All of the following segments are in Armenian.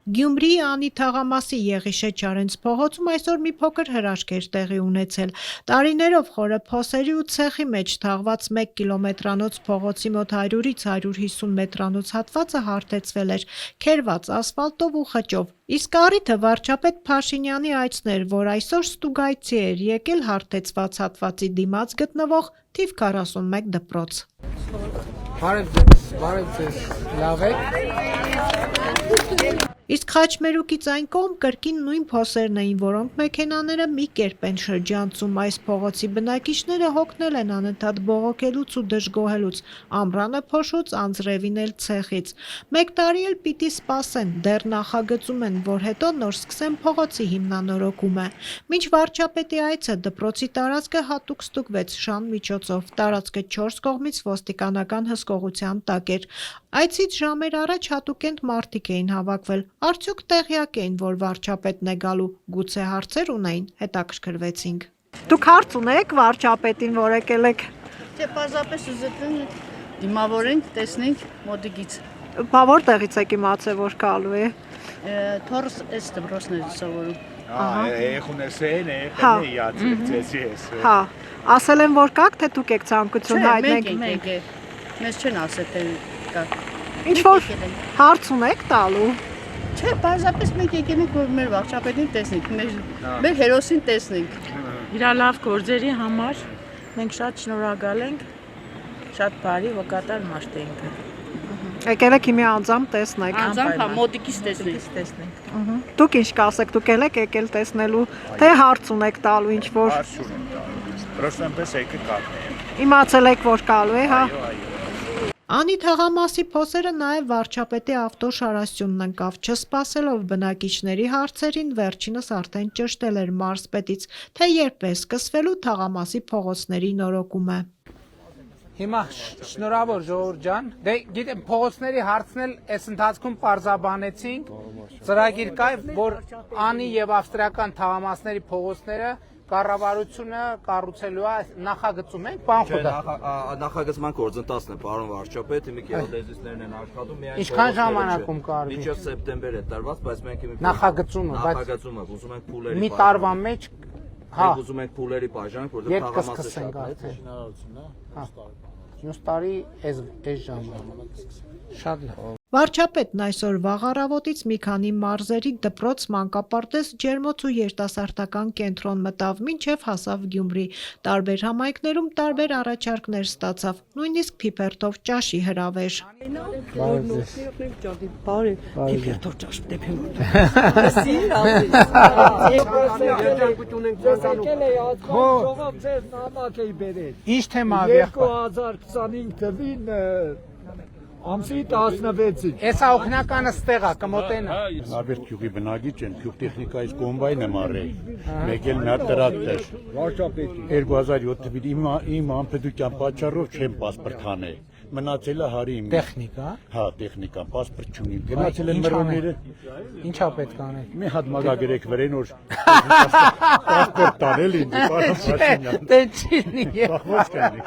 Գյումրիի Անի թաղամասի Եղիշե Չարենց փողոցում այսօր մի փոքր հրաշք էր տեղի ունեցել։ Տարիներով խորը փոսերի ու ցեխի մեջ թաղված 1 կիլոմետրանոց փողոցի մոտ 100-ից 150 մետրանոց հատվածը հարթեցվել էր, քերված ասֆալտով ու խճով։ Իսկ առիթը վարչապետ Փաշինյանի այցն էր, որ այսօր ստուգայցի էր եկել հարթեցված հատվածի դիմաց գտնվող թիվ 41 դպրոց։ Բարև ձեզ, լավ եք։ Իսկ Խաչմերուկից այն կողմ կրկին նույն փոսերն էին, որոնք մեքենաները մի կերպ են շրջանցում։ Այս փողոցի բնակիչները հոգնել են անընդհատ բողոքելուց ու դժգոհելուց, ամռանը փոշուց, անձրևին էլ ցեխից։ 1 տարի էլ պիտի սպասեն, դեռ նախագծում են, որ հետո նոր սկսեն փողոցի հիմնանորոգումը։ Մինչ վարչապետի այցը դպրոցի տարածքը հատուկ ստուգվեց շան միջոցով։ Տարածքը 4 կողմից ոստիկանական հսկողության տակ էր։ Այցից ժամեր առաջ հատուկենտ մարդիկ էին հավաքվել։ Արդյոք տեղյակ էին, որ վարչապետն է գալու, գուցե հարցեր ունեին, հետաքրքրվեցինք։ Դուք հարց ունեք վարչապետին, որ եկել եք։ Չէ, պարզապես ուզեցին դիմավորենք, տեսնենք մոտիկից։ Բա որտեղից եք իմացել, որ գալու է։ Թորս էս դպրոցներից սովորում։ Հա, ասել են, որ կաք, թե դուք եք ցանկություն հայտնեք։ Մենք մեզ չեն ասել, թե կաք։ Ինչ որ հարց ունեք տալու։ Չէ, պարզապես մենք եկել ենք, որ մեր վարչապետին տեսնենք, մեր հերոսին տեսնենք։ Իր լավ գործերի համար մենք շատ շնորհակալ ենք, շատ բարի վկատար մարդ ենք։ Եկել եք հիմա անձամբ տեսնեք։ Անձամբ մոտիկից տեսնենք։ Դուք ինչ կասեք, դուք եկել տեսնելու, թե հարց ունեք տալու ինչ որ։ Հարց չունեմ, պրոստը այնպես եկել կապնեմ։ Իմացել եք, որ գալու է, հա։ Անի թաղամասի փոսերը նաև վարչապետի ավտոշարասյունն ընկավ, չսպասելով բնակիչների հարցերին, վերջինս արդեն ճշտել էր մարզպետից, թե երբ է սկսվելու թաղամասի փողոցների նորոգումը։ Հիմա շնորհավոր ժողովուրդ ջան, դե գիտեմ փողոցների հարցն էլ այս ընթացքում պարզաբանեցինք, ծրագիր կա, որ Անի եւ ավստրիական թաղամասների փողոցները կառավարությունը կառուցելու է, նախագծում ենք, պարոն Խոդա։ Նախագծման գործընթացն է, պարոն վարչապետ, հիմա գեոդեզիստներն են աշխատում, միայն Ինչքան ժամանակում կարելի։ Մինչև սեպտեմբեր է տարված, բայց մենք նախագծումը, ուզում ենք փուլերի մի տարվա մեջ, հա, ուզում ենք փուլերի բաժան, որտեղ երբ թաղամասը կսկսենք արդեն։ Մյուս տարի այս ժամանակ շատ լավ։ Վարչապետն այսօր վաղ առավոտից մի քանի մարզերի դպրոց, մանկապարտեզ, ջերմոց ու երիտասարդական կենտրոն մտավ, մինչև հասավ Գյումրի։ Տարբեր համայնքներում տարբեր առաջարկներ ստացավ, նույնիսկ Փիփերթով ճաշի հրավեր։ Ինչ թեմա է։ 2025 թվին ամսի 16-ին։ Էսա օգնականը ստեղ է, կմոտենա։ Արվեստ գյուղի բնակիչ են, գյուղ տեխնիկայից կոմբայն եմ առել, մեկ էլ մի հատ տրակտոր։ Վարչապետի 2007 թվին իմ անպետության պատճառով չեմ պասպորտ հանել, մնացել է հարի իմ։ Տեխնիկա։ Հա, տեխնիկա, պասպորտ չունիմ, գնացել են մրոնները։ Ինչա պետք անել։ Մի հատ մագագրեք վրեն որ պասպորտ տանել ինձ, պարոն Փաշինյան։ Դե չինի։ Ո՞ց կանի։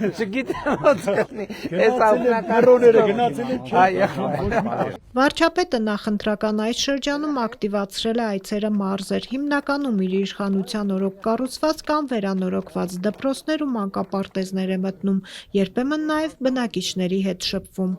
Չգիտեմ ո՞ց կանի։ Էսա Մրոնները գնացել են Այո։ Վարչապետը նախընտրական այս շրջանում ակտիվացրել է այցերը մարզեր, հիմնականում իր իշխանության օրոք կառուցված կամ վերանորոգված դպրոցներ ու մանկապարտեզներ է մտնում, երբեմն նաև բնակիչների հետ շփվում։